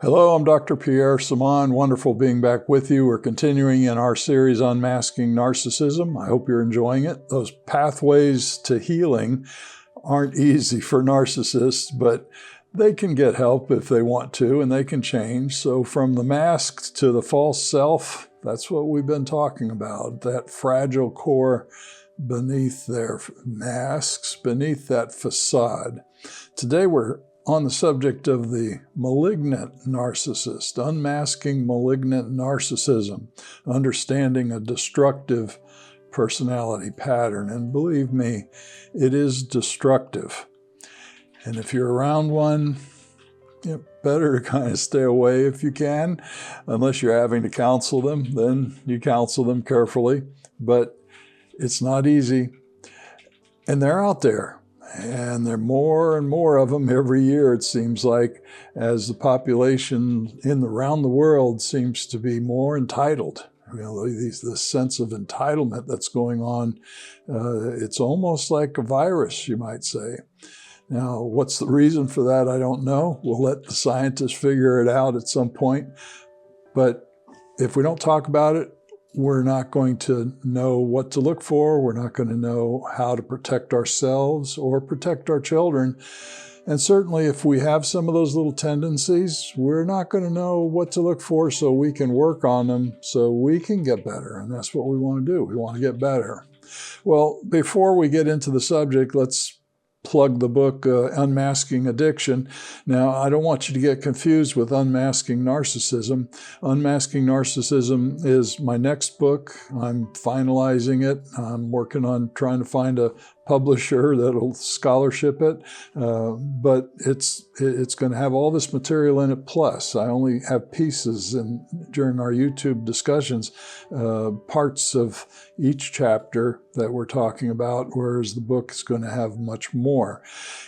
Hello, I'm Dr. Pierre Samaan. Wonderful being back with you. We're continuing in our series, Unmasking Narcissism. I hope you're enjoying it. Those pathways to healing aren't easy for narcissists, but they can get help if they want to, and they can change. So from the mask to the false self, that's what we've been talking about, that fragile core beneath their masks, beneath that facade. Today we're on the subject of the malignant narcissist, unmasking malignant narcissism, understanding a destructive personality pattern. And believe me, it is destructive. And if you're around one, better to kind of stay away if you can, unless you're having to counsel them, then you counsel them carefully. But it's not easy. And they're out there. And there are more and more of them every year, it seems like, as the population around the world seems to be more entitled. This sense of entitlement that's going on, it's almost like a virus, you might say. Now, what's the reason for that? I don't know. We'll let the scientists figure it out at some point. But if we don't talk about it, we're not going to know what to look for. We're not going to know how to protect ourselves or protect our children. And certainly if we have some of those little tendencies, we're not going to know what to look for so we can work on them so we can get better. And that's what we want to do. We want to get better. Well, before we get into the subject, let's plug the book, Unmasking Addiction. Now, I don't want you to get confused with Unmasking Narcissism. Unmasking Narcissism is my next book. I'm finalizing it. I'm working on trying to find a publisher that'll scholarship it, but it's going to have all this material in it. Plus, I only have pieces, and during our YouTube discussions, parts of each chapter that we're talking about, whereas the book is going to have much more.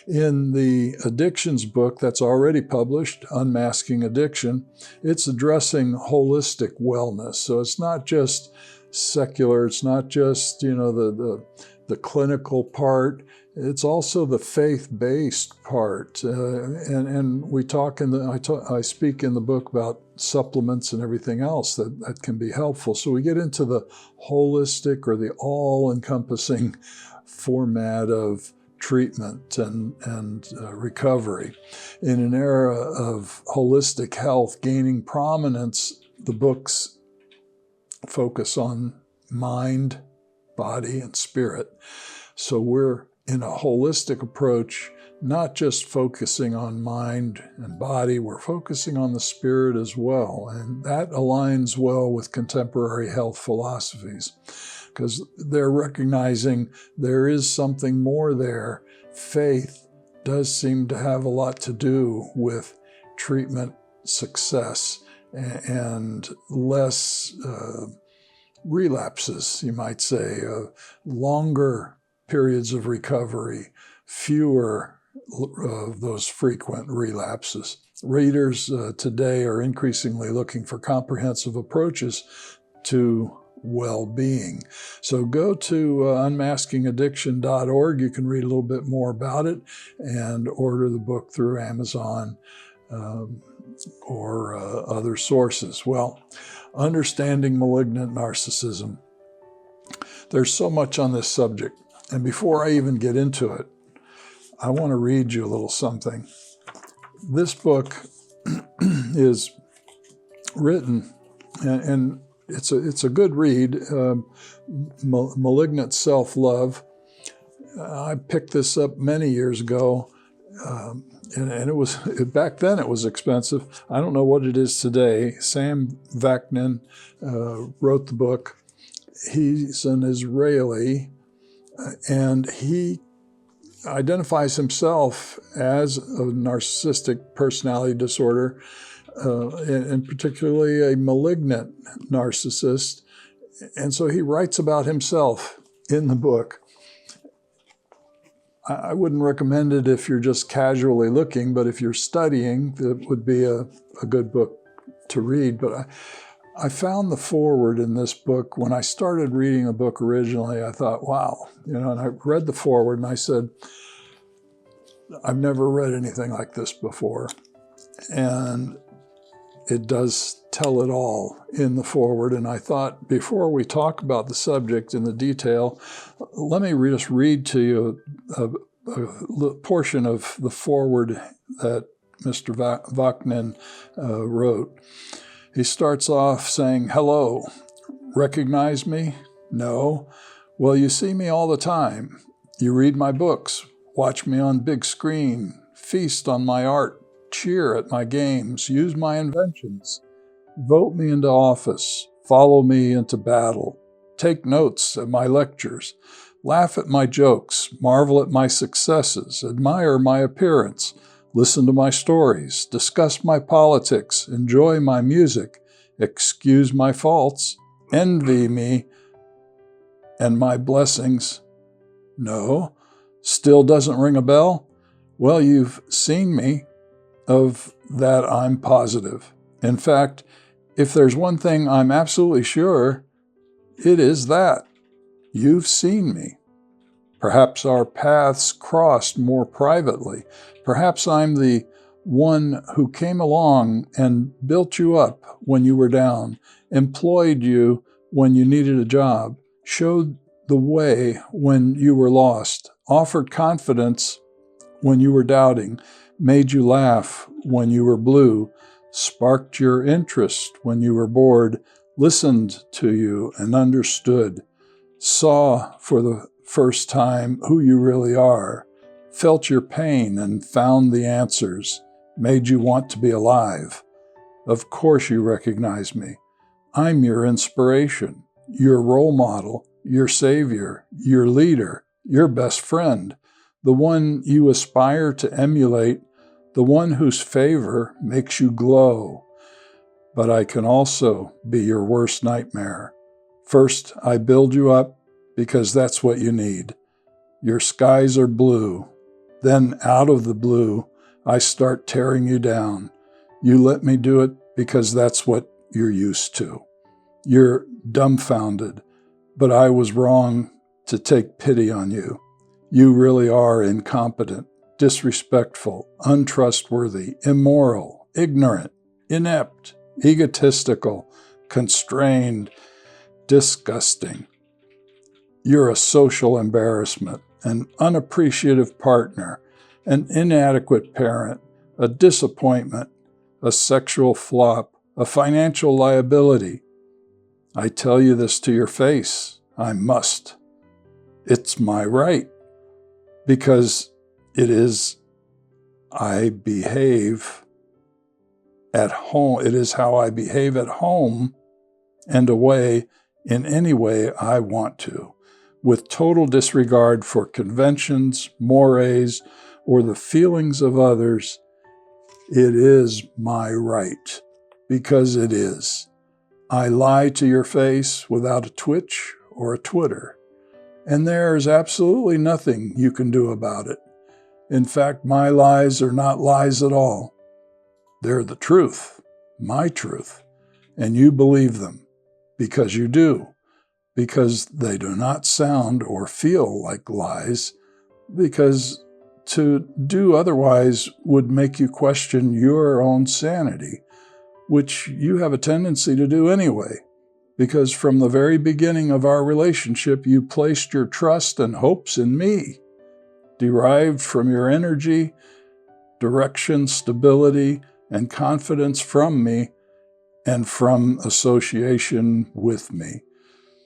In the addictions book that's already published, Unmasking Addiction, it's addressing holistic wellness. So it's not just secular, it's not just, the clinical part, it's also the faith-based part. And we talk I speak in the book about supplements and everything else that can be helpful. So we get into the holistic or the all-encompassing format of treatment and recovery. In an era of holistic health gaining prominence, the books focus on mind, body, and spirit. So we're in a holistic approach, not just focusing on mind and body, we're focusing on the spirit as well. And that aligns well with contemporary health philosophies, because they're recognizing there is something more there. Faith does seem to have a lot to do with treatment success and less relapses, you might say, longer periods of recovery, fewer of those frequent relapses. Readers today are increasingly looking for comprehensive approaches to well-being. So go to unmaskingaddiction.org. You can read a little bit more about it and order the book through Amazon or other sources. Well, understanding malignant narcissism. There's so much on this subject. And before I even get into it, I want to read you a little something. This book is written, and it's a good read, Malignant Self-Love. I picked this up many years ago. And it was, back then it was expensive. I don't know what it is today. Sam Vaknin wrote the book. He's an Israeli, and he identifies himself as a narcissistic personality disorder, and particularly a malignant narcissist. And so he writes about himself in the book. I wouldn't recommend it if you're just casually looking, but if you're studying, it would be a good book to read. But I found the foreword in this book. When I started reading the book originally, I thought, wow, and I read the foreword and I said, I've never read anything like this before. And it does tell it all in the foreword. And I thought before we talk about the subject in the detail, let me just read to you a portion of the foreword that Mr. Vaknin wrote. He starts off saying, "Hello, recognize me? No? Well, you see me all the time. You read my books, watch me on big screen, feast on my art, cheer at my games, use my inventions, vote me into office, follow me into battle, take notes at my lectures, laugh at my jokes, marvel at my successes, admire my appearance, listen to my stories, discuss my politics, enjoy my music, excuse my faults, envy me and my blessings. No? Still doesn't ring a bell? Well, you've seen me. Of that, I'm positive. In fact, if there's one thing I'm absolutely sure, it is that. You've seen me. Perhaps our paths crossed more privately. Perhaps I'm the one who came along and built you up when you were down, employed you when you needed a job, showed the way when you were lost, offered confidence when you were doubting, made you laugh when you were blue, sparked your interest when you were bored, listened to you and understood, saw for the first time who you really are, felt your pain and found the answers, made you want to be alive. Of course you recognize me. I'm your inspiration, your role model, your savior, your leader, your best friend, the one you aspire to emulate, the one whose favor makes you glow. But I can also be your worst nightmare. First, I build you up because that's what you need. Your skies are blue. Then out of the blue, I start tearing you down. You let me do it because that's what you're used to. You're dumbfounded, but I was wrong to take pity on you. You really are incompetent, disrespectful, untrustworthy, immoral, ignorant, inept, egotistical, constrained, disgusting. You're a social embarrassment, an unappreciative partner, an inadequate parent, a disappointment, a sexual flop, a financial liability. I tell you this to your face. I must. It's my right. Because it is, I behave at home. It is how I behave at home and away in any way I want to, with total disregard for conventions, mores, or the feelings of others. It is my right, because it is. I lie to your face without a twitch or a twitter. And there is absolutely nothing you can do about it. In fact, my lies are not lies at all. They're the truth, my truth, and you believe them because you do, because they do not sound or feel like lies, because to do otherwise would make you question your own sanity, which you have a tendency to do anyway. Because from the very beginning of our relationship, you placed your trust and hopes in me, derived from your energy, direction, stability, and confidence from me, and from association with me.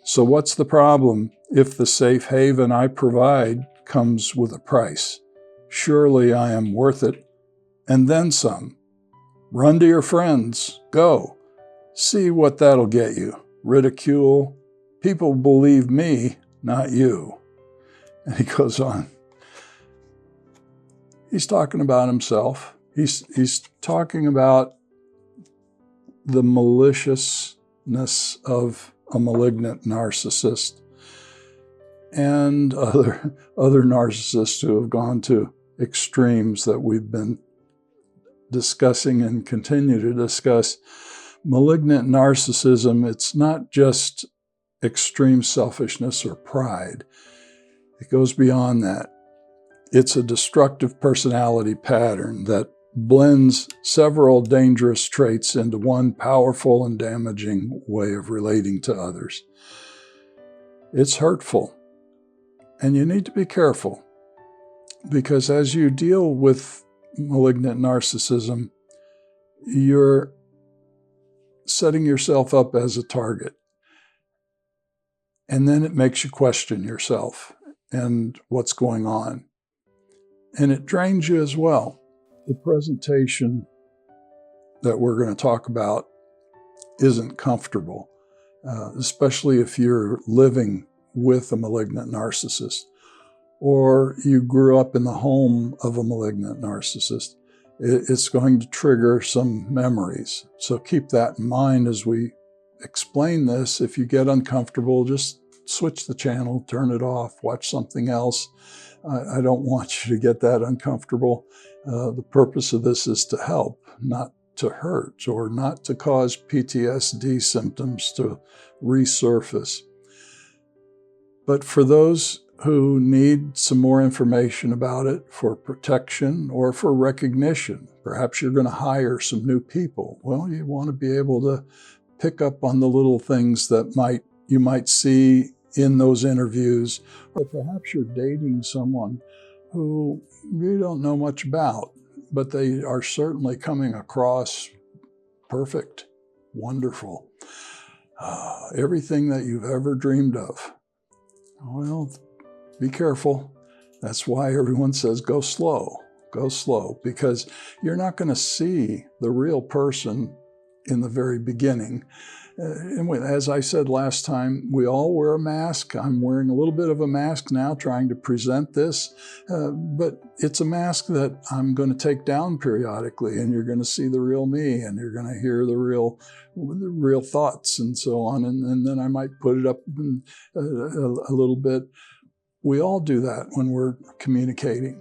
So what's the problem if the safe haven I provide comes with a price? Surely I am worth it, and then some. Run to your friends, go. See what that'll get you. Ridicule. People believe me, not you. And he goes on. He's talking about himself. He's talking about the maliciousness of a malignant narcissist and other narcissists who have gone to extremes that we've been discussing and continue to discuss. Malignant narcissism, it's not just extreme selfishness or pride. It goes beyond that. It's a destructive personality pattern that blends several dangerous traits into one powerful and damaging way of relating to others. It's hurtful, and you need to be careful, because as you deal with malignant narcissism, you're setting yourself up as a target. And then it makes you question yourself and what's going on. And it drains you as well. The presentation that we're going to talk about isn't comfortable, especially if you're living with a malignant narcissist, or you grew up in the home of a malignant narcissist. It's going to trigger some memories. So keep that in mind as we explain this. If you get uncomfortable, just switch the channel, turn it off, watch something else. I don't want you to get that uncomfortable. The purpose of this is to help, not to hurt, or not to cause PTSD symptoms to resurface. But for those who need some more information about it for protection or for recognition, perhaps you're going to hire some new people. Well, you want to be able to pick up on the little things that you might see in those interviews, or perhaps you're dating someone who you don't know much about, but they are certainly coming across perfect, wonderful, everything that you've ever dreamed of. Well, be careful. That's why everyone says go slow, because you're not going to see the real person in the very beginning. And as I said last time, we all wear a mask. I'm wearing a little bit of a mask now, trying to present this, but it's a mask that I'm going to take down periodically, and you're going to see the real me, and you're going to hear the real thoughts and so on, and then I might put it up a little bit. We all do that when we're communicating.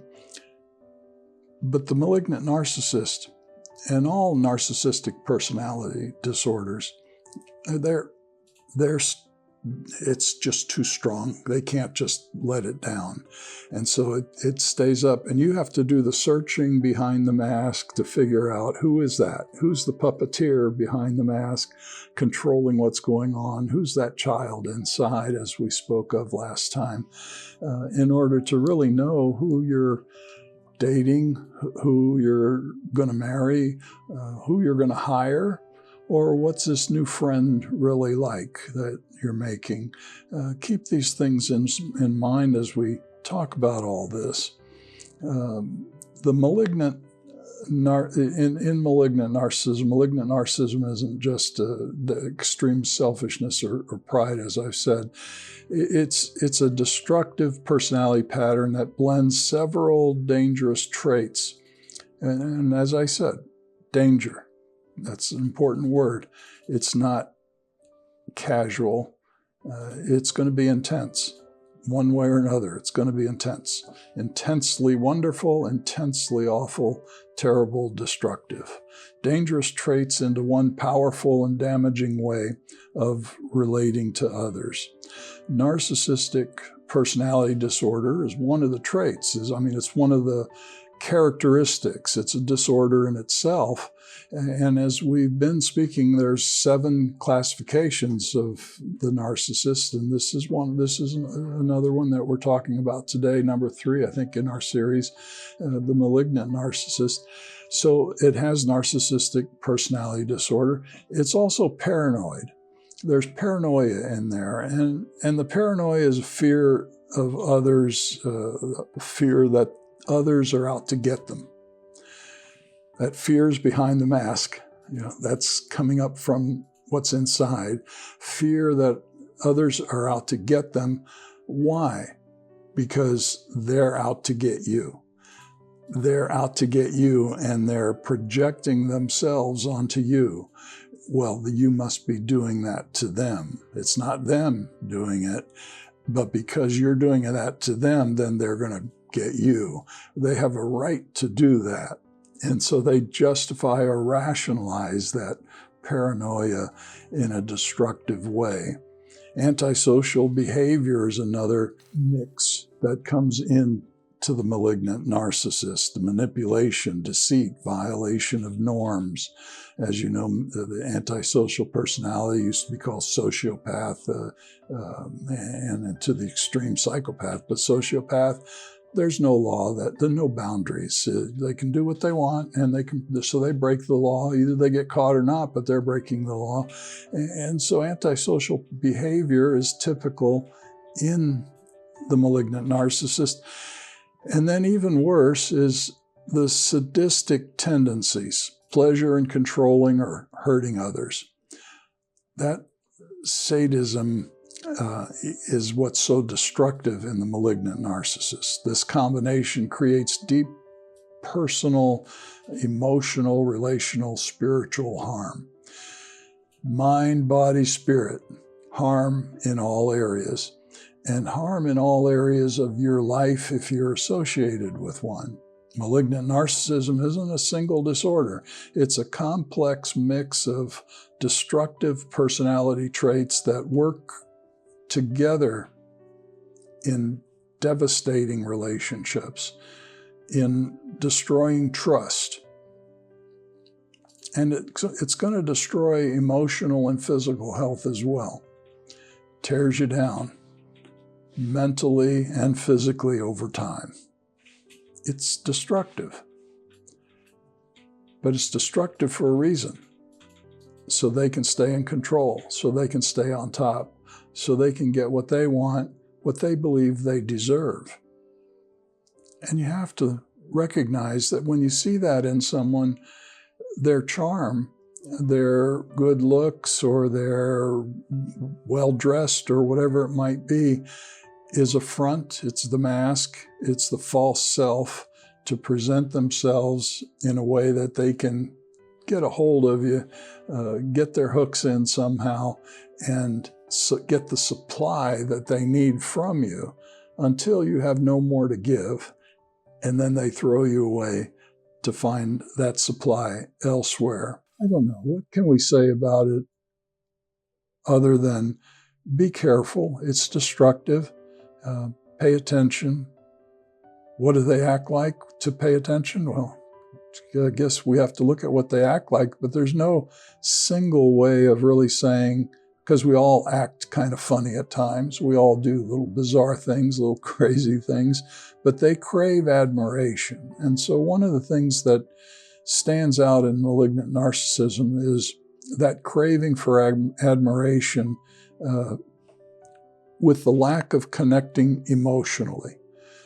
But the malignant narcissist and all narcissistic personality disorders, it's just too strong. They can't just let it down. And so it stays up. And you have to do the searching behind the mask to figure out who is that? Who's the puppeteer behind the mask, controlling what's going on? Who's that child inside, as we spoke of last time, in order to really know who you're dating, who you're going to marry, who you're going to hire, or what's this new friend really like that you're making. Keep these things in mind as we talk about all this. The malignant in malignant narcissism isn't just the extreme selfishness or pride, as I've said. It's a destructive personality pattern that blends several dangerous traits. And as I said, danger. That's an important word. It's not casual. It's going to be intense. One way or another, it's going to be intense. Intensely wonderful, intensely awful, terrible, destructive. Dangerous traits into one powerful and damaging way of relating to others. Narcissistic personality disorder is one of the traits. It's one of the characteristics. It's a disorder in itself. And as we've been speaking, there's 7 classifications of the narcissist, and this is another one that we're talking about today, number 3, I think, in our series, the malignant narcissist. So it has narcissistic personality disorder. It's also paranoid. There's paranoia in there, and the paranoia is a fear of others, fear that others are out to get them. That fear is behind the mask. That's coming up from what's inside. Fear that others are out to get them. Why? Because they're out to get you. They're out to get you, and they're projecting themselves onto you. Well, you must be doing that to them. It's not them doing it, but because you're doing that to them, then they're going to get you. They have a right to do that. And so they justify or rationalize that paranoia in a destructive way. Antisocial behavior is another mix that comes in to the malignant narcissist: the manipulation, deceit, violation of norms. As you know, the antisocial personality used to be called sociopath, and to the extreme psychopath. But sociopath, there's no law, there's no boundaries. They can do what they want, and so they break the law. Either they get caught or not, but they're breaking the law. And so antisocial behavior is typical in the malignant narcissist. And then even worse is the sadistic tendencies, pleasure in controlling or hurting others. That sadism is what's so destructive in the malignant narcissist. This combination creates deep personal, emotional, relational, spiritual harm. Mind, body, spirit, harm in all areas. And harm in all areas of your life if you're associated with one. Malignant narcissism isn't a single disorder. It's a complex mix of destructive personality traits that work together in devastating relationships, in destroying trust. And it's going to destroy emotional and physical health as well. Tears you down mentally and physically over time. It's destructive. But it's destructive for a reason. So they can stay in control, so they can stay on top, so they can get what they want, what they believe they deserve. And you have to recognize that when you see that in someone, their charm, their good looks, or their well-dressed, or whatever it might be, is a front, it's the mask, it's the false self to present themselves in a way that they can get a hold of you, get their hooks in somehow, and get the supply that they need from you until you have no more to give. And then they throw you away to find that supply elsewhere. I don't know. What can we say about it other than be careful? It's destructive. Pay attention. What do they act like to pay attention? Well, I guess we have to look at what they act like, but there's no single way of really saying, because we all act kind of funny at times. We all do little bizarre things, little crazy things, but they crave admiration. And so one of the things that stands out in malignant narcissism is that craving for admiration with the lack of connecting emotionally.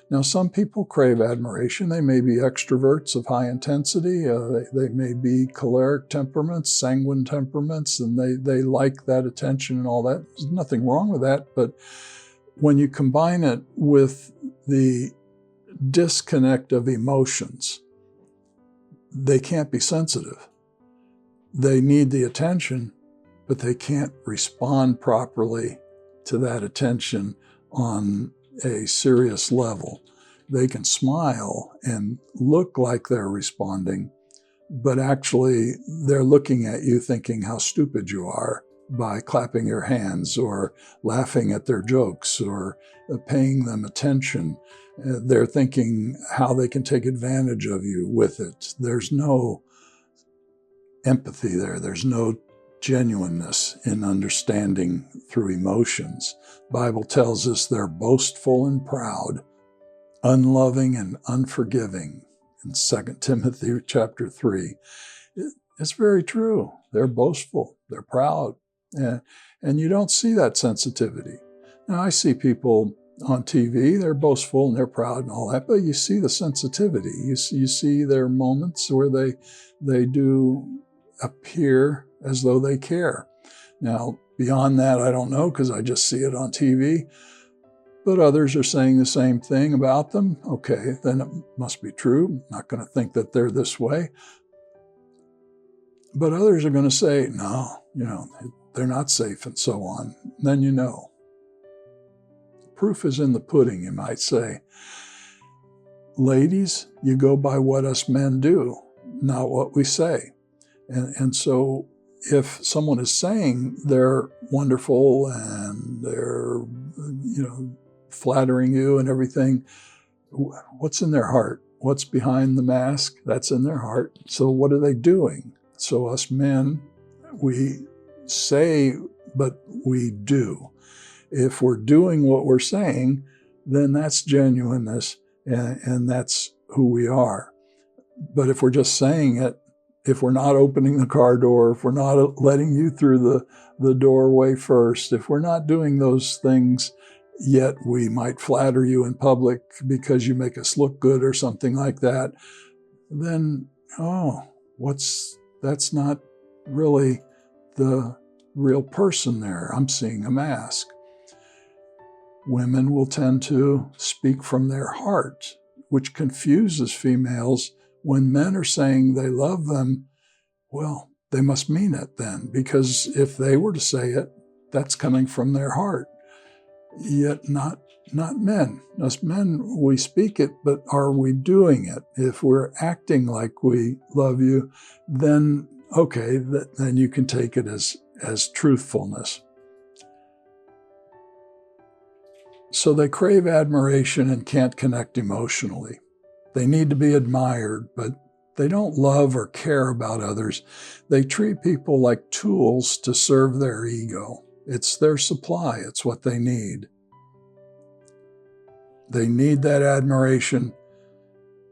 Now, some people crave admiration. They may be extroverts of high intensity. They may be choleric temperaments, sanguine temperaments, and they like that attention and all that. There's nothing wrong with that. But when you combine it with the disconnect of emotions, they can't be sensitive. They need the attention, but they can't respond properly to that attention on a serious level. They can smile and look like they're responding, but actually they're looking at you thinking how stupid you are by clapping your hands or laughing at their jokes or paying them attention. They're thinking how they can take advantage of you with it. There's no empathy there. There's no genuineness in understanding through emotions. The Bible tells us they're boastful and proud, unloving and unforgiving in 2 Timothy chapter 3. It's very true. They're boastful. They're proud. And you don't see that sensitivity. Now, I see people on TV, they're boastful and they're proud and all that, but you see the sensitivity. You see their moments where they do appear as though they care. Now, beyond that, I don't know, because I just see it on TV. But others are saying the same thing about them. Okay, then it must be true. I'm not going to think that they're this way. But others are going to say, no, they're not safe and so on. And then you know. Proof is in the pudding, you might say. Ladies, you go by what us men do, not what we say. And so if someone is saying they're wonderful and they're, flattering you and everything, What's in their heart? What's behind the mask? That's in their heart. So what are they doing? So us men, we say, but we do. If we're doing what we're saying, then that's genuineness, and that's who we are. But if we're just saying it, if we're not opening the car door, if we're not letting you through the doorway first, if we're not doing those things, yet we might flatter you in public because you make us look good or something like that, then, that's not really the real person there. I'm seeing a mask. Women will tend to speak from their heart, which confuses females. When men are saying they love them, well, they must mean it then, because if they were to say it, that's coming from their heart. Yet not men. Us men, we speak it, but are we doing it? If we're acting like we love you, then okay, then you can take it as truthfulness. So they crave admiration and can't connect emotionally. They need to be admired, but they don't love or care about others. They treat people like tools to serve their ego. It's their supply. It's what they need. They need that admiration,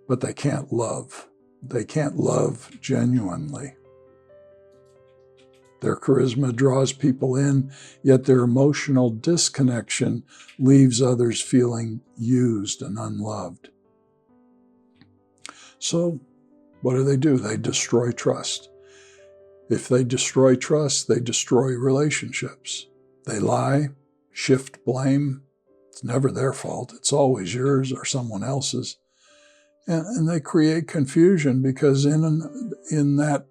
but they can't love. They can't love genuinely. Their charisma draws people in, yet their emotional disconnection leaves others feeling used and unloved. So what do? They destroy trust. If they destroy trust, they destroy relationships. They lie, shift blame. It's never their fault. It's always yours or someone else's. And they create confusion because in that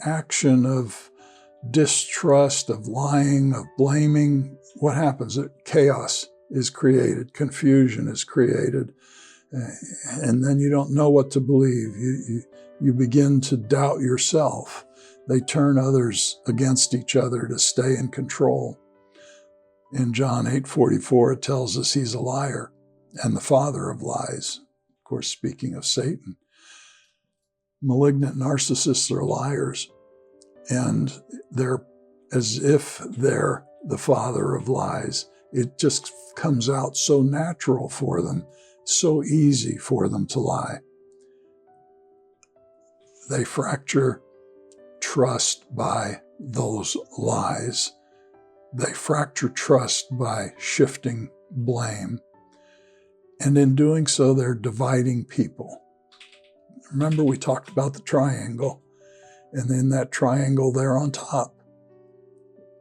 action of distrust, of lying, of blaming, what happens? Chaos is created. Confusion is created. And then you don't know what to believe. You begin to doubt yourself. They turn others against each other to stay in control. In John 8:44, it tells us he's a liar and the father of lies. Of course, speaking of Satan. Malignant narcissists are liars, and they're as if they're the father of lies. It just comes out so natural for them, so easy for them to lie. They fracture trust by those lies. They fracture trust by shifting blame. And in doing so, they're dividing people. Remember, we talked about the triangle. And in that triangle, they're on top.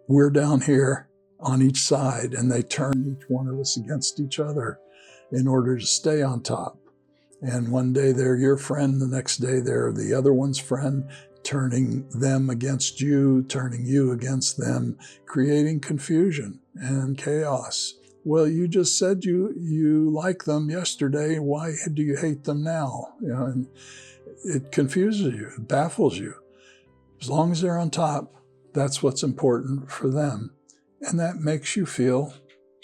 We're down here on each side, and they turn each one of us against each other in order to stay on top. And one day they're your friend, the next day they're the other one's friend, turning them against you, turning you against them, creating confusion and chaos. Well, you just said you like them yesterday. Why do you hate them now? And it confuses you, it baffles you. As long as they're on top, that's what's important for them. And that makes you feel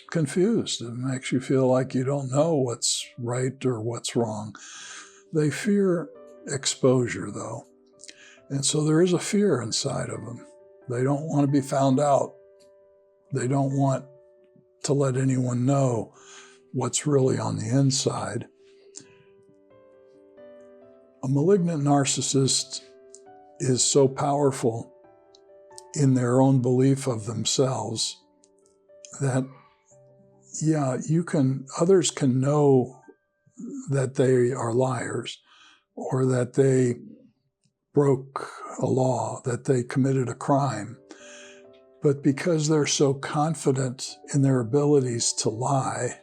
confused. It makes you feel like you don't know what's right or what's wrong. They fear exposure, though. And so there is a fear inside of them. They don't want to be found out. They don't want to let anyone know what's really on the inside. A malignant narcissist is so powerful in their own belief of themselves that, others can know that they are liars or that they broke a law, that they committed a crime. But because they're so confident in their abilities to lie,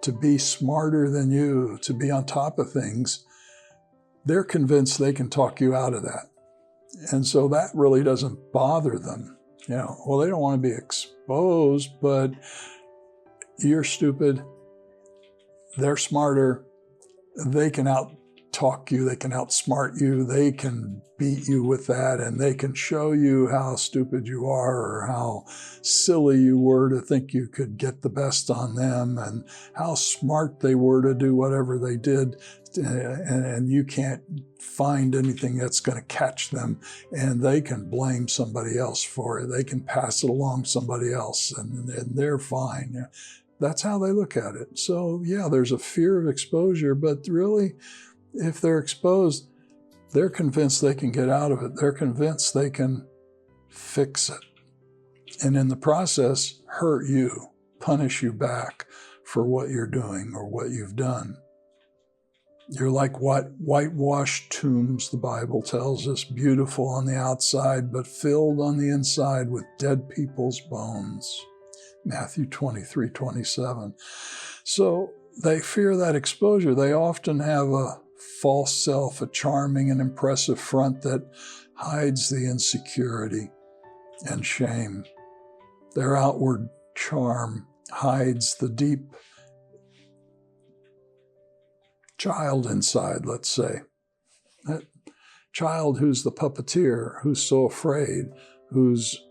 to be smarter than you, to be on top of things, they're convinced they can talk you out of that. And so that really doesn't bother them. They don't want to be exposed, but you're stupid. They're smarter. They can talk you, they can outsmart you, they can beat you with that, and they can show you how stupid you are or how silly you were to think you could get the best on them and how smart they were to do whatever they did, and you can't find anything that's going to catch them, and they can blame somebody else for it. They can pass it along to somebody else, and they're fine. That's how they look at it. So yeah, there's a fear of exposure, but really, if they're exposed, they're convinced they can get out of it. They're convinced they can fix it. And in the process, hurt you, punish you back for what you're doing or what you've done. You're like whitewashed tombs, the Bible tells us, beautiful on the outside, but filled on the inside with dead people's bones. Matthew 23:27. So they fear that exposure. They often have a false self, a charming and impressive front that hides the insecurity and shame. Their outward charm hides the deep child inside, let's say. That child who's the puppeteer, who's so afraid, who's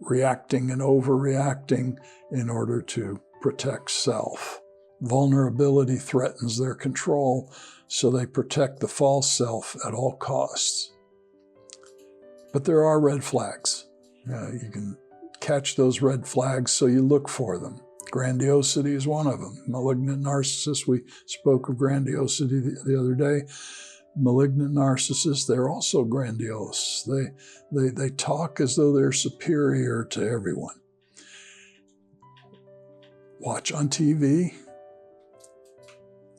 reacting and overreacting in order to protect self. Vulnerability threatens their control, so they protect the false self at all costs. But there are red flags. You can catch those red flags, so you look for them. Grandiosity is one of them. Malignant narcissists, we spoke of grandiosity the other day. Malignant narcissists, they're also grandiose. They talk as though they're superior to everyone. Watch on TV.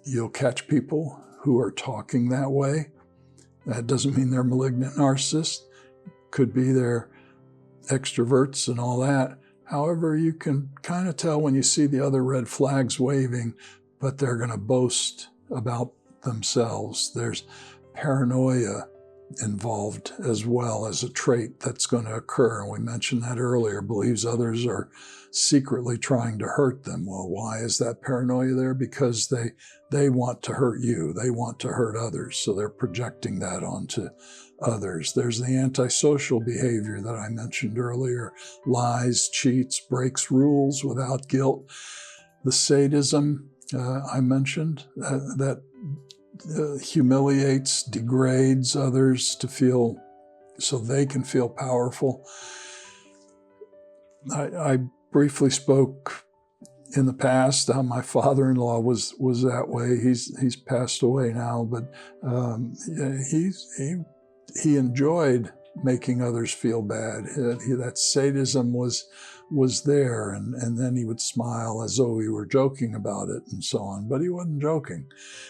You'll catch people who are talking that way. That doesn't mean they're malignant narcissists. Could be they're extroverts and all that. However, you can kind of tell when you see the other red flags waving, but they're going to boast about themselves. There's paranoia involved as well as a trait that's going to occur. And we mentioned that earlier, believes others are secretly trying to hurt them. Well, why is that paranoia there? Because they want to hurt you. They want to hurt others. So they're projecting that onto others. There's the antisocial behavior that I mentioned earlier. Lies, cheats, breaks rules without guilt. The sadism I mentioned, that humiliates, degrades others to feel, so they can feel powerful. I briefly spoke in the past how my father-in-law was that way. He's passed away now, but he enjoyed making others feel bad. That sadism was there, and then he would smile as though we were joking about it and so on, but he wasn't joking.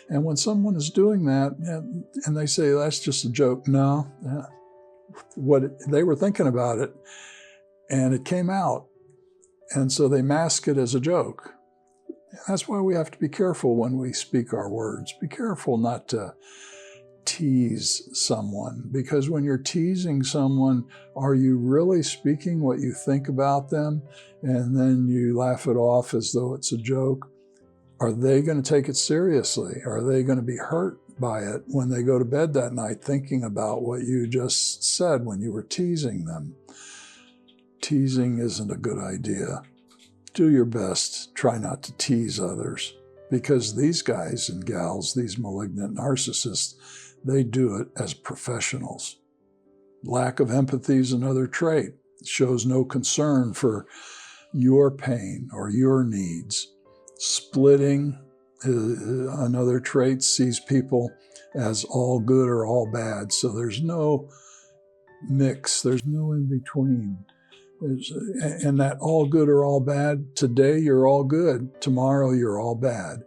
And when someone is doing that, and they say, that's just a joke, no, they were thinking about it, and it came out, and so they mask it as a joke. That's why we have to be careful when we speak our words. Be careful not to tease someone, because when you're teasing someone, are you really speaking what you think about them, and then you laugh it off as though it's a joke? Are they going to take it seriously? Are they going to be hurt by it when they go to bed that night thinking about what you just said when you were teasing them? Teasing isn't a good idea. Do your best. Try not to tease others, because these guys and gals, these malignant narcissists, they do it as professionals. Lack of empathy is another trait. It shows no concern for your pain or your needs. Splitting, another trait, sees people as all good or all bad. So there's no mix. There's no in between. And that all good or all bad, today you're all good, tomorrow you're all bad.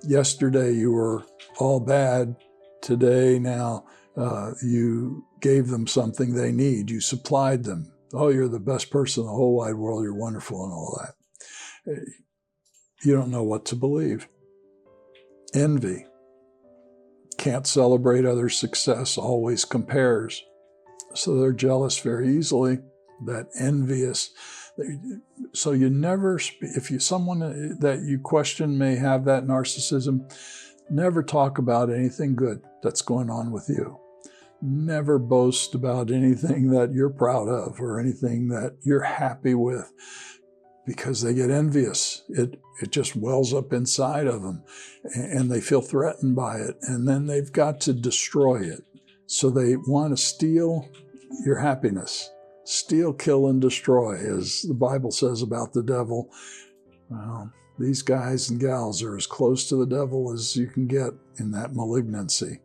Yesterday you were all bad, today now you gave them something they need, you supplied them. Oh, you're the best person in the whole wide world, you're wonderful and all that. You don't know what to believe. Envy. Can't celebrate others' success, always compares. So they're jealous very easily. That envious. So you never, if someone that you question may have that narcissism, Never talk about anything good that's going on with you. Never boast about anything that you're proud of or anything that you're happy with, because they get envious. It just wells up inside of them, and they feel threatened by it, and then they've got to destroy it. So they want to steal your happiness. Steal, kill, and destroy, as the Bible says about the devil. Well, these guys and gals are as close to the devil as you can get in that malignancy.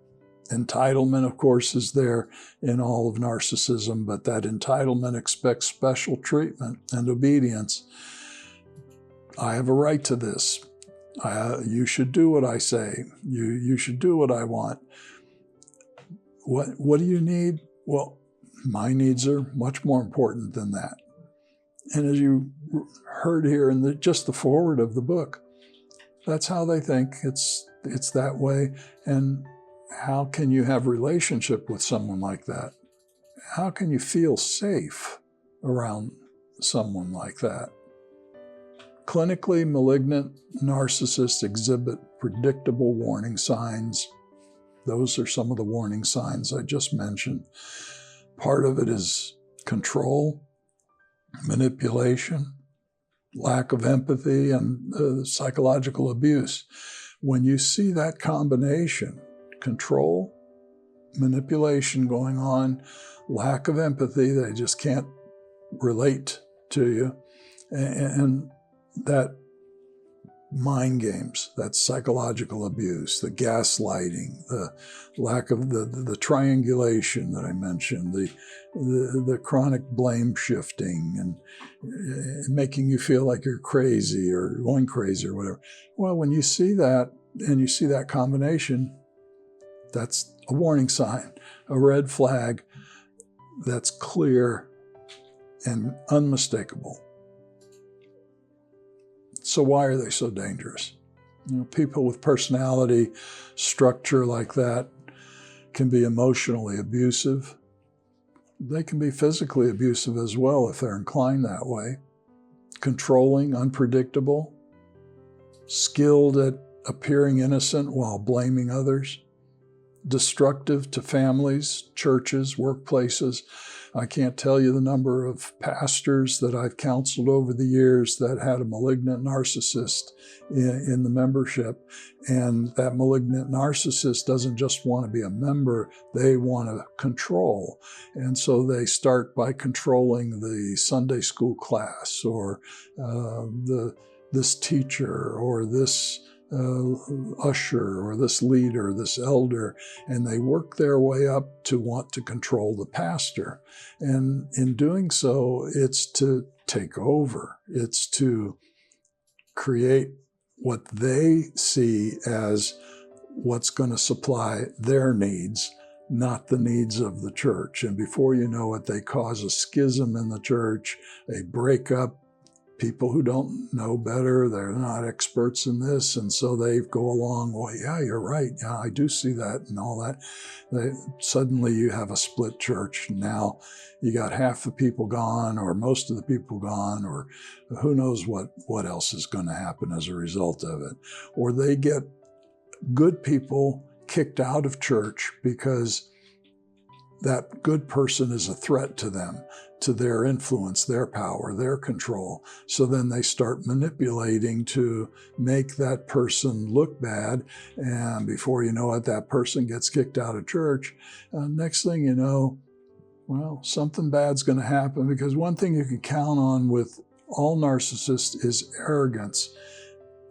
Entitlement, of course, is there in all of narcissism, but that entitlement expects special treatment and obedience. I have a right to this. You should do what I say. You should do what I want. What do you need? Well, my needs are much more important than that. And as you heard here in just the foreword of the book, that's how they think. It's that way. And how can you have a relationship with someone like that? How can you feel safe around someone like that? Clinically malignant narcissists exhibit predictable warning signs. Those are some of the warning signs I just mentioned. Part of it is control, manipulation, lack of empathy, and psychological abuse. When you see that combination, control, manipulation going on, lack of empathy, they just can't relate to you, and that mind games, that psychological abuse, the gaslighting, the lack of the triangulation that I mentioned, the chronic blame shifting, and making you feel like you're crazy or going crazy or whatever. Well, when you see that and you see that combination, that's a warning sign, a red flag that's clear and unmistakable. So why are they so dangerous? People with personality structure like that can be emotionally abusive. They can be physically abusive as well if they're inclined that way. Controlling, unpredictable, skilled at appearing innocent while blaming others, destructive to families, churches, workplaces. I can't tell you the number of pastors that I've counseled over the years that had a malignant narcissist in the membership. And that malignant narcissist doesn't just want to be a member, they want to control. And so they start by controlling the Sunday school class, or this teacher, or this usher, or this leader, this elder, and they work their way up to want to control the pastor. And in doing so, it's to take over. It's to create what they see as what's going to supply their needs, not the needs of the church. And before you know it, they cause a schism in the church, a breakup. People who don't know better, they're not experts in this, and so they go along, well, yeah, you're right, yeah, I do see that, and all that. Suddenly you have a split church. Now you got half the people gone, or most of the people gone, or who knows what else is going to happen as a result of it. Or they get good people kicked out of church because that good person is a threat to them, to their influence, their power, their control. So then they start manipulating to make that person look bad. And before you know it, that person gets kicked out of church. Next thing you know, well, something bad's going to happen, because one thing you can count on with all narcissists is arrogance.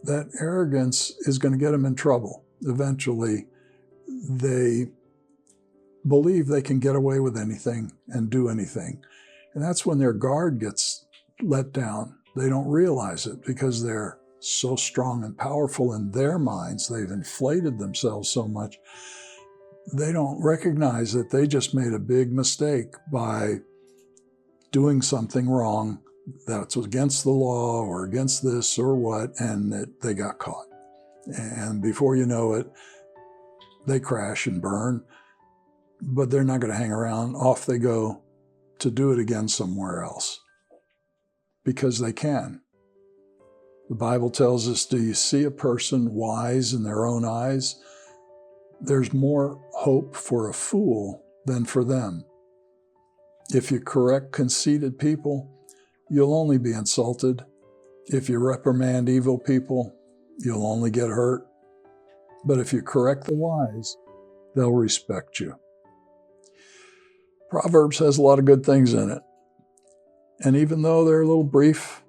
That arrogance is going to get them in trouble. Eventually, they believe they can get away with anything and do anything. And that's when their guard gets let down. They don't realize it because they're so strong and powerful in their minds. They've inflated themselves so much. They don't recognize that they just made a big mistake by doing something wrong that's against the law or against this or what, and that they got caught. And before you know it, they crash and burn. But they're not going to hang around. Off they go to do it again somewhere else, because they can. The Bible tells us, do you see a person wise in their own eyes? There's more hope for a fool than for them. If you correct conceited people, you'll only be insulted. If you reprimand evil people, you'll only get hurt. But if you correct the wise, they'll respect you. Proverbs has a lot of good things in it. And even though they're a little brief,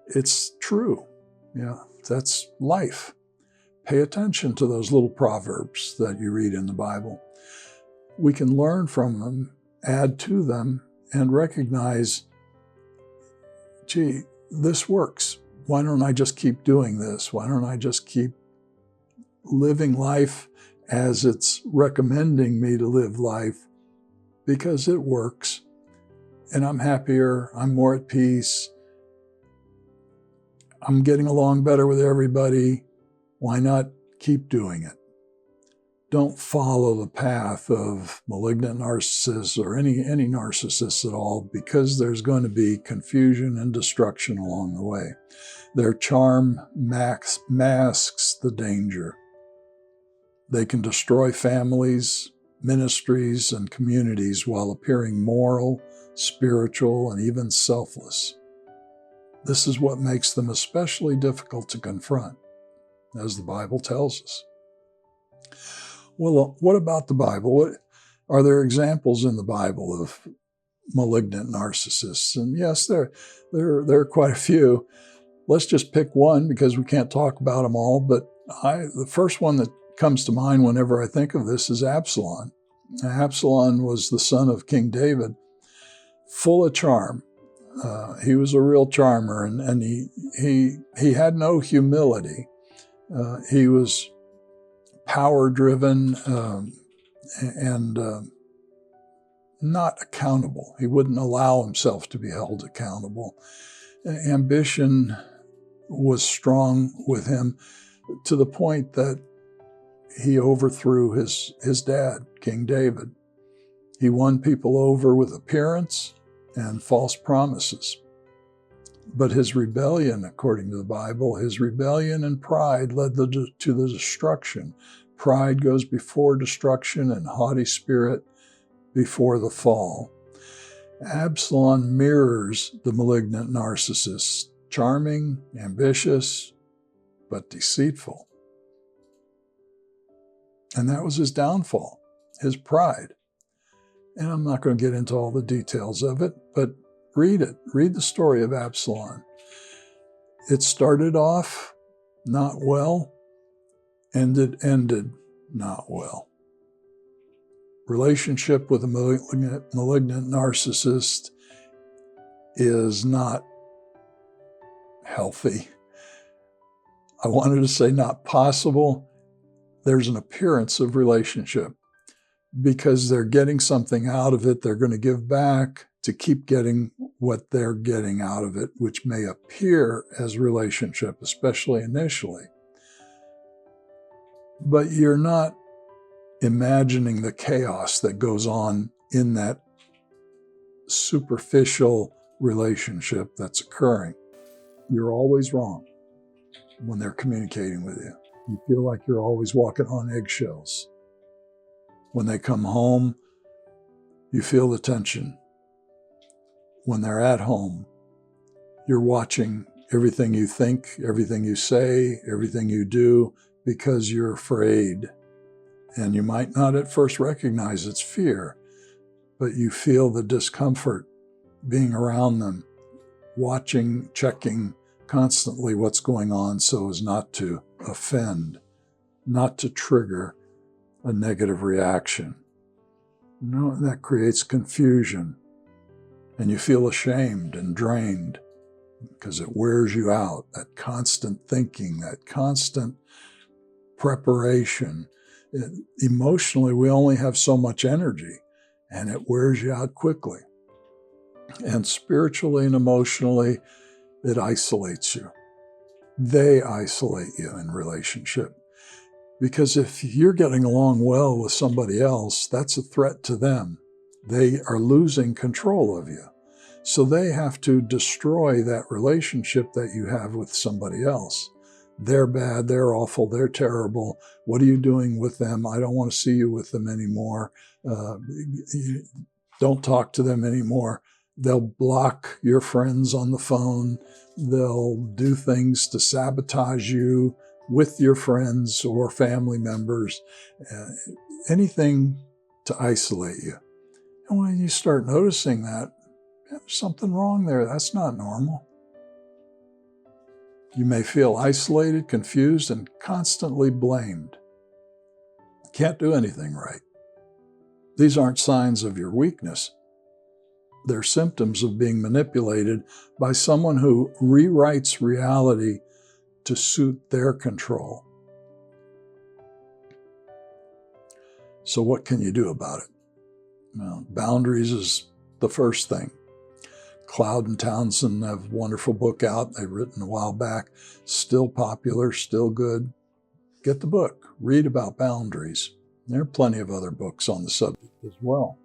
it's true. Yeah, that's life. Pay attention to those little proverbs that you read in the Bible. We can learn from them, add to them, and recognize, gee, this works. Why don't I just keep doing this? Why don't I just keep living life as it's recommending me to live life? Because it works. And I'm happier, I'm more at peace, I'm getting along better with everybody. Why not keep doing it? Don't follow the path of malignant narcissists or any narcissists at all, because there's going to be confusion and destruction along the way. Their charm masks the danger. They can destroy families, ministries, and communities while appearing moral, spiritual, and even selfless. This is what makes them especially difficult to confront, as the Bible tells us. Well, what about the Bible? Are there examples in the Bible of malignant narcissists? And yes, there are quite a few. Let's just pick one because we can't talk about them all. But the first one that comes to mind whenever I think of this is Absalom. Absalom was the son of King David, full of charm. He was a real charmer, and he had no humility. He was power-driven and not accountable. He wouldn't allow himself to be held accountable. Ambition was strong with him to the point that he overthrew his dad, King David. He won people over with appearance and false promises. But his rebellion, according to the Bible, his rebellion and pride led to the destruction. Pride goes before destruction and haughty spirit before the fall. Absalom mirrors the malignant narcissist, charming, ambitious, but deceitful. And that was his downfall, his pride. And I'm not going to get into all the details of it, but read it. Read the story of Absalom. It started off not well, and it ended not well. Relationship with a malignant narcissist is not healthy. I wanted to say not possible. There's an appearance of relationship. Because they're getting something out of it, they're going to give back to keep getting what they're getting out of it, which may appear as relationship, especially initially. But you're not imagining the chaos that goes on in that superficial relationship that's occurring. You're always wrong when they're communicating with you. You feel like you're always walking on eggshells. When they come home, you feel the tension. When they're at home, you're watching everything you think, everything you say, everything you do, because you're afraid. And you might not at first recognize it's fear, but you feel the discomfort being around them, watching, checking constantly what's going on so as not to offend, not to trigger a negative reaction. No, that creates confusion, and you feel ashamed and drained because it wears you out, that constant thinking, that constant preparation. Emotionally, we only have so much energy, and it wears you out quickly. And spiritually and emotionally, it isolates you. They isolate you in relationship. Because if you're getting along well with somebody else, that's a threat to them. They are losing control of you. So they have to destroy that relationship that you have with somebody else. They're bad, they're awful, they're terrible. What are you doing with them? I don't want to see you with them anymore. Don't talk to them anymore. They'll block your friends on the phone. They'll do things to sabotage you with your friends or family members. Anything to isolate you. And when you start noticing that, there's something wrong there. That's not normal. You may feel isolated, confused, and constantly blamed. Can't do anything right. These aren't signs of your weakness. They're symptoms of being manipulated by someone who rewrites reality to suit their control. So what can you do about it? Well, boundaries is the first thing. Cloud and Townsend have a wonderful book out they've written a while back. Still popular, still good. Get the book. Read about boundaries. There are plenty of other books on the subject as well.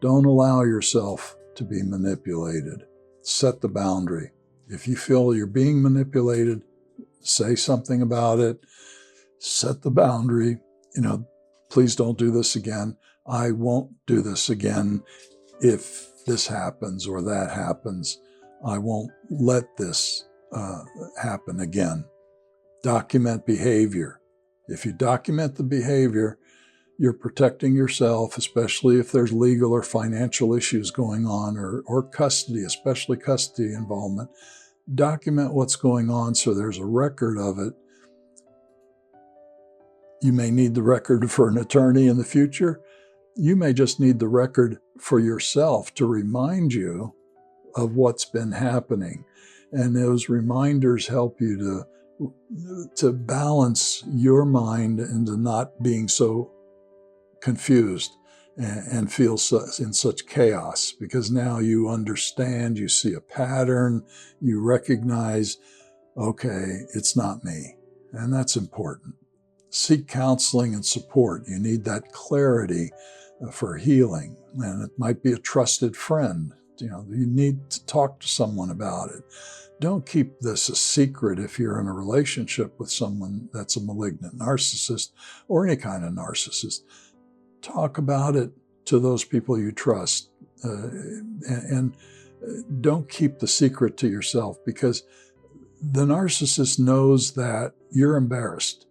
Don't allow yourself to be manipulated. Set the boundary. If you feel you're being manipulated, say something about it. Set the boundary. Please don't do this again. I won't do this again if this happens or that happens. I won't let this happen again. Document behavior. If you document the behavior, you're protecting yourself, especially if there's legal or financial issues going on or custody, especially custody involvement. Document what's going on so there's a record of it. You may need the record for an attorney in the future. You may just need the record for yourself to remind you of what's been happening. And those reminders help you to balance your mind into not being so confused and feel in such chaos, because now you understand, you see a pattern, you recognize, okay, it's not me. And that's important. Seek counseling and support. You need that clarity for healing. And it might be a trusted friend. You need to talk to someone about it. Don't keep this a secret if you're in a relationship with someone that's a malignant narcissist or any kind of narcissist. Talk about it to those people you trust. And don't keep the secret to yourself, because the narcissist knows that you're embarrassed.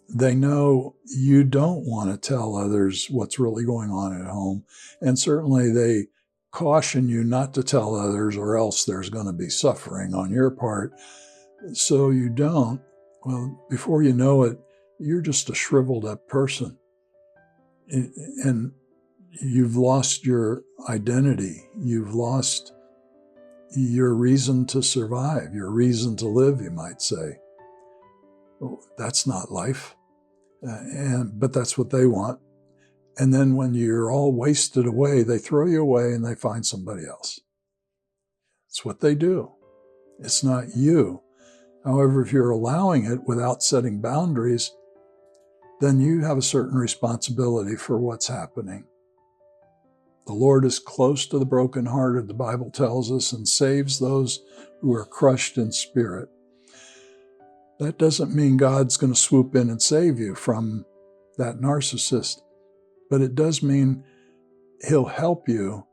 They know you don't want to tell others what's really going on at home. And certainly they caution you not to tell others, or else there's going to be suffering on your part. So you don't. Well, before you know it, you're just a shriveled up person. And you've lost your identity. You've lost your reason to survive, your reason to live, you might say. That's not life. But that's what they want. And then when you're all wasted away, they throw you away and they find somebody else. It's what they do. It's not you. However, if you're allowing it without setting boundaries, then you have a certain responsibility for what's happening. The Lord is close to the brokenhearted, the Bible tells us, and saves those who are crushed in spirit. That doesn't mean God's going to swoop in and save you from that narcissist, but it does mean He'll help you.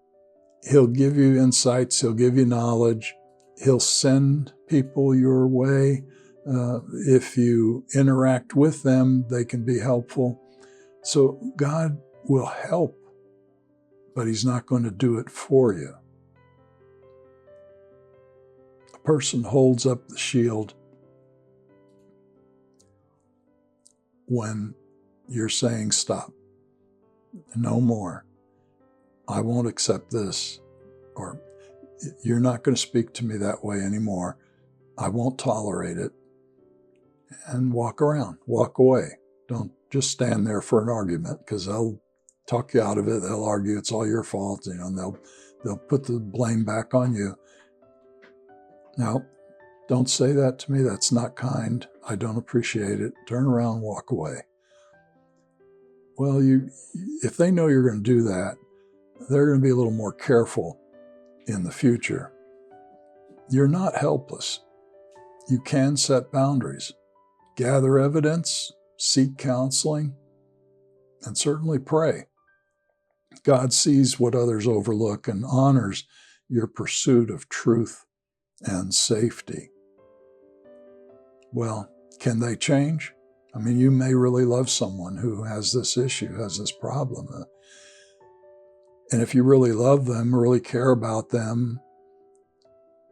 He'll give you insights. He'll give you knowledge. He'll send people your way. If you interact with them, they can be helpful. So God will help, but He's not going to do it for you. A person holds up the shield when you're saying, stop, no more. I won't accept this, or you're not going to speak to me that way anymore. I won't tolerate it. And walk around, walk away. Don't just stand there for an argument, because they'll talk you out of it. They'll argue it's all your fault, and they'll put the blame back on you. No, don't say that to me. That's not kind. I don't appreciate it. Turn around, walk away. Well, if they know you're going to do that, they're going to be a little more careful in the future. You're not helpless. You can set boundaries, gather evidence, seek counseling, and certainly pray. God sees what others overlook and honors your pursuit of truth and safety. Well, can they change? I mean, you may really love someone who has this issue, has this problem. And if you really love them, really care about them,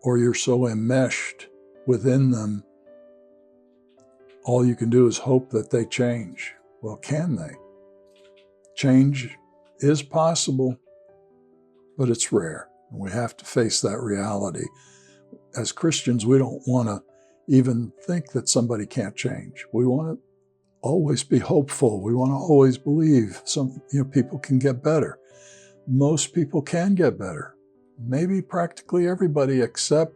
or you're so enmeshed within them, all you can do is hope that they change. Well, can they? Change is possible, but it's rare. And we have to face that reality. As Christians, we don't want to even think that somebody can't change. We want to always be hopeful. We want to always believe people can get better. Most people can get better. Maybe practically everybody except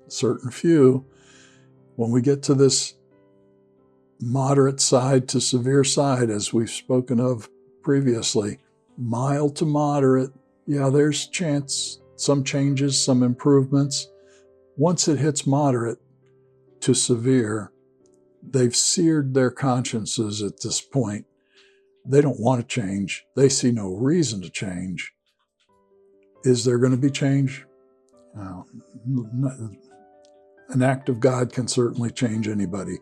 a certain few. When we get to this moderate side to severe side, as we've spoken of previously, mild to moderate, yeah, there's chance, some changes, some improvements. Once it hits moderate to severe, they've seared their consciences at this point. They don't want to change. They see no reason to change. Is there going to be change? No. An act of God can certainly change anybody.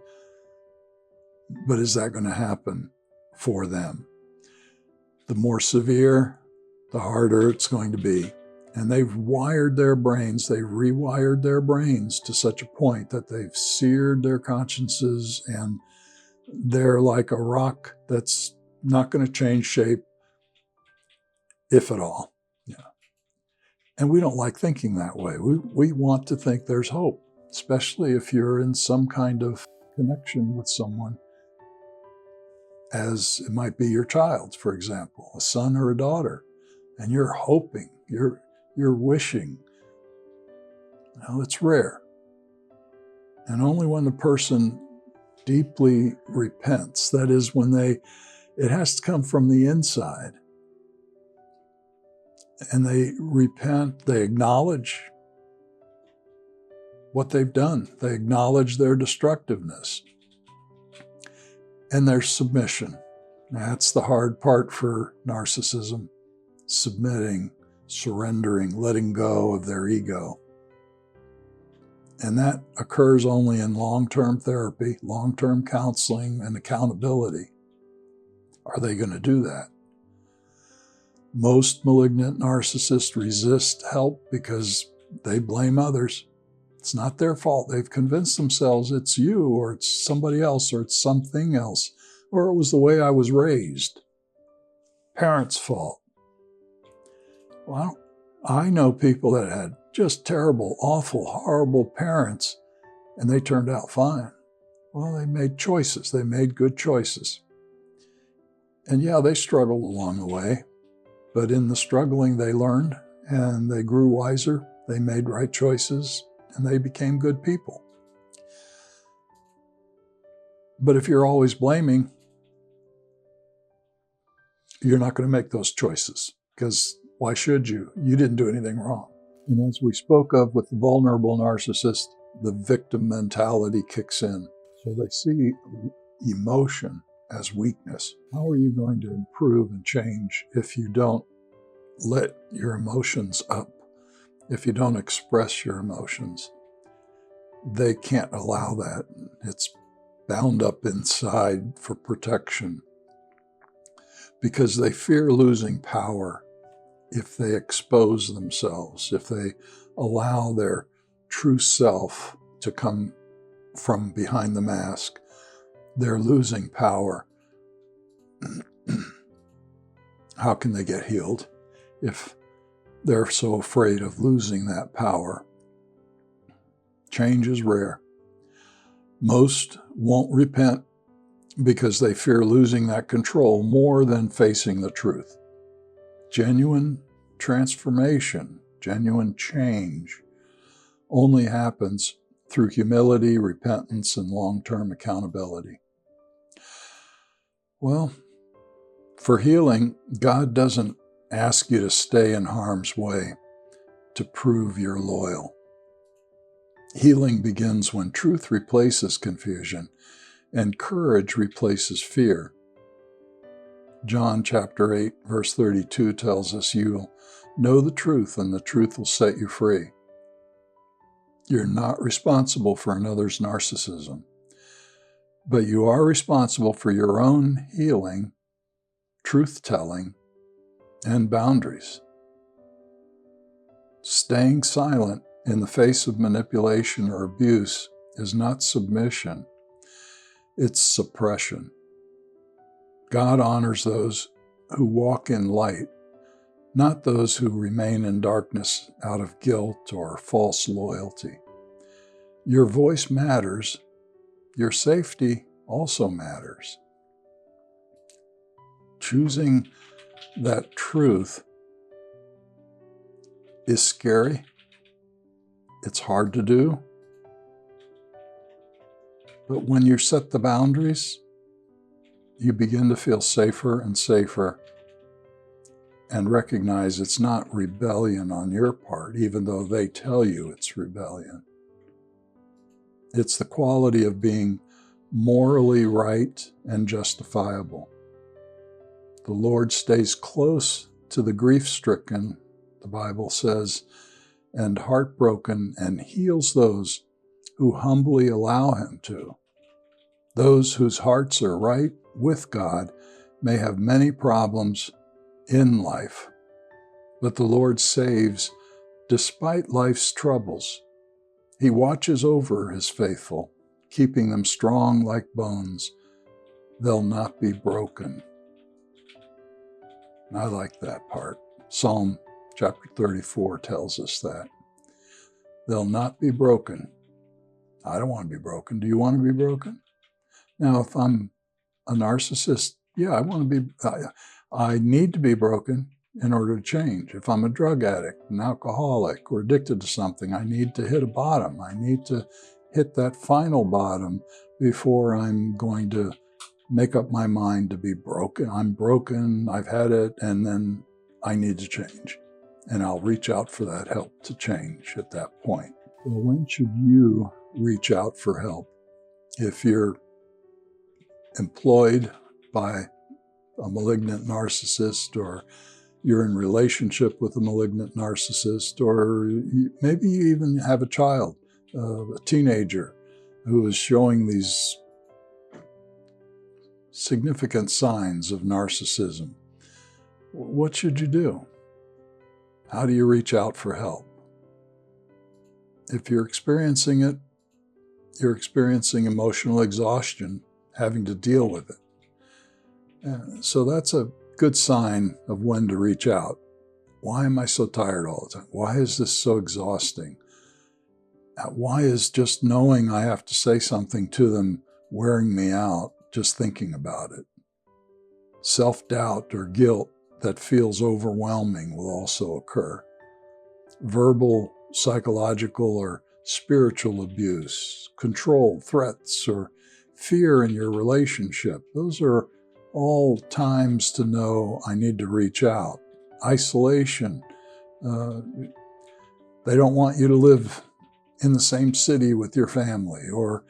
But is that going to happen for them? The more severe, the harder it's going to be. And they've wired their brains, they've rewired their brains to such a point that they've seared their consciences, and they're like a rock that's not going to change shape, if at all. Yeah. And we don't like thinking that way. We want to think there's hope, especially if you're in some kind of connection with someone, as it might be your child, for example, a son or a daughter, and you're hoping, you're wishing. Now, it's rare. And only when the person deeply repents, that is, when it has to come from the inside. And they repent, they acknowledge what they've done. They acknowledge their destructiveness and their submission. That's the hard part for narcissism, submitting, surrendering, letting go of their ego. And that occurs only in long-term therapy, long-term counseling, and accountability. Are they going to do that? Most malignant narcissists resist help because they blame others. It's not their fault. They've convinced themselves it's you, or it's somebody else, or it's something else, or it was the way I was raised. Parents' fault. Well, I know people that had just terrible, awful, horrible parents, and they turned out fine. Well, they made choices. They made good choices. And yeah, they struggled along the way, but in the struggling, they learned, and they grew wiser. They made right choices, and they became good people. But if you're always blaming, you're not going to make those choices, because why should you? You didn't do anything wrong. And as we spoke of with the vulnerable narcissist, the victim mentality kicks in. So they see emotion as weakness. How are you going to improve and change if you don't let your emotions up, if you don't express your emotions? They can't allow that. It's bound up inside for protection because they fear losing power if they expose themselves, if they allow their true self to come from behind the mask. They're losing power. How can they get healed if they're so afraid of losing that power? Change is rare. Most won't repent because they fear losing that control more than facing the truth. Genuine transformation, genuine change only happens through humility, repentance, and long-term accountability. Well, for healing, God doesn't ask you to stay in harm's way. to prove you're loyal. Healing begins when truth replaces confusion and courage replaces fear. John chapter 8, verse 32 tells us you'll know the truth and the truth will set you free. You're not responsible for another's narcissism, but you are responsible for your own healing, truth-telling, and boundaries. Staying silent in the face of manipulation or abuse is not submission, it's suppression. God honors those who walk in light, not those who remain in darkness out of guilt or false loyalty. Your voice matters. Your safety also matters. Choosing that truth is scary. It's hard to do. But when you set the boundaries, you begin to feel safer and safer and recognize it's not rebellion on your part, even though they tell you it's rebellion. It's the quality of being morally right and justifiable. The Lord stays close to the grief-stricken, the Bible says, and heartbroken, and heals those who humbly allow Him to. Those whose hearts are right with God may have many problems in life, but the Lord saves despite life's troubles. He watches over His faithful, keeping them strong like bones. They'll not be broken. I like that part. Psalm chapter 34 tells us that. They'll not be broken. I don't want to be broken. Do you want to be broken? Now, if I'm a narcissist, yeah, I need to be broken in order to change. If I'm a drug addict, an alcoholic, or addicted to something, I need to hit a bottom. I need to hit that final bottom before I'm going to make up my mind to be broken. I'm broken, I've had it, and then I need to change. And I'll reach out for that help to change at that point. Well, when should you reach out for help? If you're employed by a malignant narcissist, or you're in relationship with a malignant narcissist, or maybe you even have a child, a teenager who is showing these significant signs of narcissism. What should you do? How do you reach out for help? If you're experiencing it, you're experiencing emotional exhaustion, having to deal with it. So that's a good sign of when to reach out. Why am I so tired all the time? Why is this so exhausting? Why is just knowing I have to say something to them wearing me out, just thinking about it? Self-doubt or guilt that feels overwhelming will also occur. Verbal, psychological, or spiritual abuse, control, threats, or fear in your relationship. Those are all times to know I need to reach out. Isolation. They don't want you to live in the same city with your family or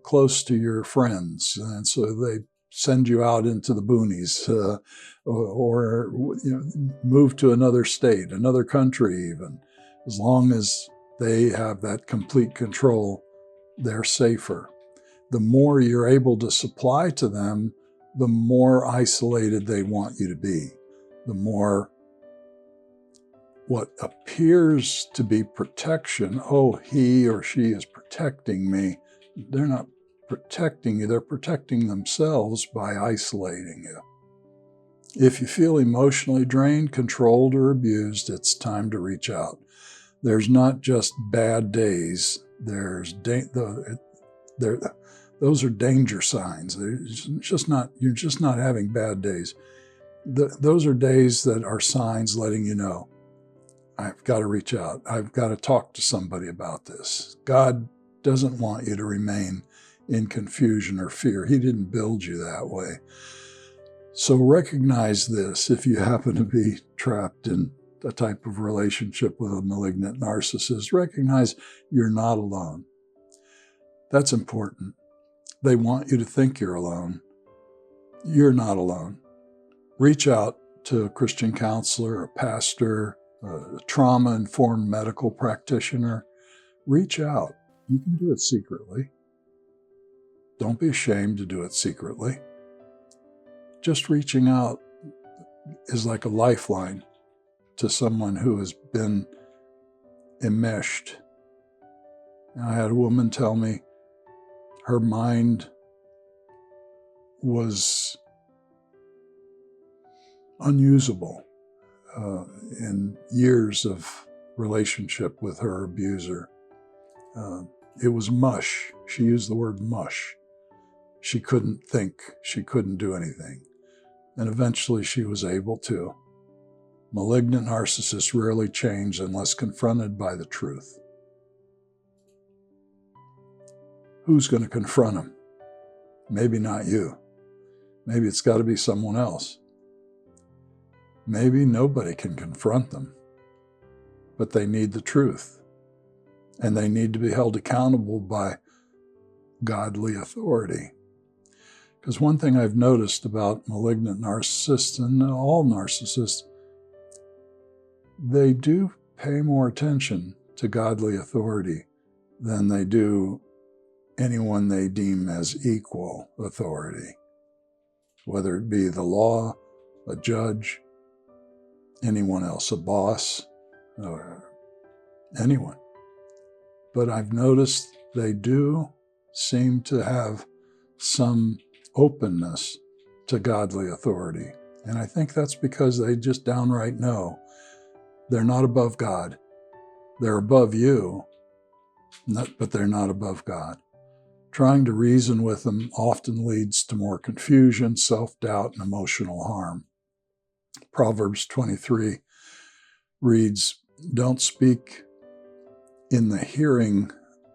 close to your friends, and so they send you out into the boonies or move to another state, another country even. As long as they have that complete control, they're safer. The more you're able to supply to them, the more isolated they want you to be. The more what appears to be protection, oh, he or she is protecting me. They're not protecting you, they're protecting themselves by isolating you. If you feel emotionally drained, controlled, or abused, it's time to reach out. There's not just bad days. Those are danger signs. You're just not having bad days. Those are days that are signs letting you know, I've got to reach out. I've got to talk to somebody about this. God doesn't want you to remain in confusion or fear. He didn't build you that way. So recognize this if you happen to be trapped in a type of relationship with a malignant narcissist, recognize you're not alone. That's important. They want you to think you're alone. You're not alone. Reach out to a Christian counselor, a pastor, a trauma-informed medical practitioner. Reach out. You can do it secretly. Don't be ashamed to do it secretly. Just reaching out is like a lifeline to someone who has been enmeshed. I had a woman tell me her mind was unusable in years of relationship with her abuser. It was mush. She used the word mush. She couldn't think. She couldn't do anything. And eventually she was able to. Malignant narcissists rarely change unless confronted by the truth. Who's going to confront them? Maybe not you. Maybe it's got to be someone else. Maybe nobody can confront them, but they need the truth. And they need to be held accountable by godly authority. Because one thing I've noticed about malignant narcissists, and all narcissists, they do pay more attention to godly authority than they do anyone they deem as equal authority, whether it be the law, a judge, anyone else, a boss, or anyone. But I've noticed they do seem to have some openness to godly authority. And I think that's because they just downright know they're not above God. They're above you, but they're not above God. Trying to reason with them often leads to more confusion, self-doubt, and emotional harm. Proverbs 23 reads, "Don't speak in the hearing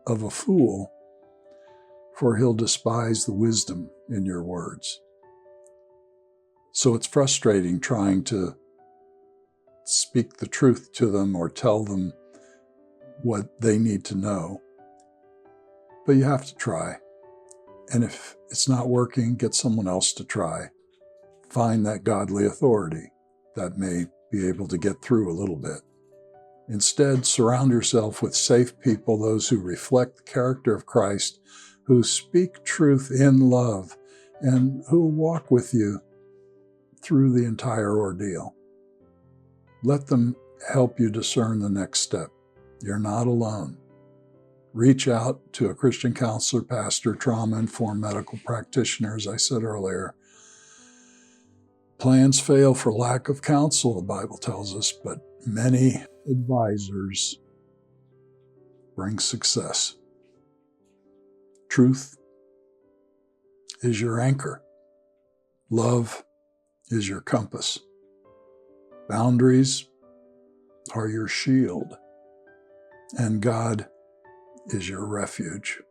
of a fool, for he'll despise the wisdom in your words." So it's frustrating trying to speak the truth to them or tell them what they need to know. But you have to try. And if it's not working, get someone else to try. Find that godly authority that may be able to get through a little bit. Instead, surround yourself with safe people, those who reflect the character of Christ, who speak truth in love, and who will walk with you through the entire ordeal. Let them help you discern the next step. You're not alone. Reach out to a Christian counselor, pastor, trauma-informed medical practitioner, as I said earlier. Plans fail for lack of counsel, the Bible tells us, but many advisors bring success. Truth is your anchor. Love is your compass. Boundaries are your shield. And God is your refuge.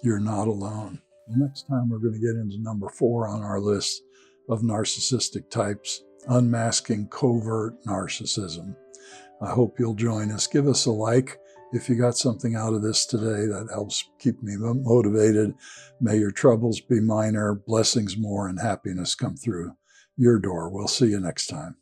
You're not alone. The next time we're going to get into number 4 on our list of narcissistic types, unmasking covert narcissism. I hope you'll join us. Give us a like if you got something out of this today. That helps keep me motivated. May your troubles be minor, blessings more, and happiness come through your door. We'll see you next time.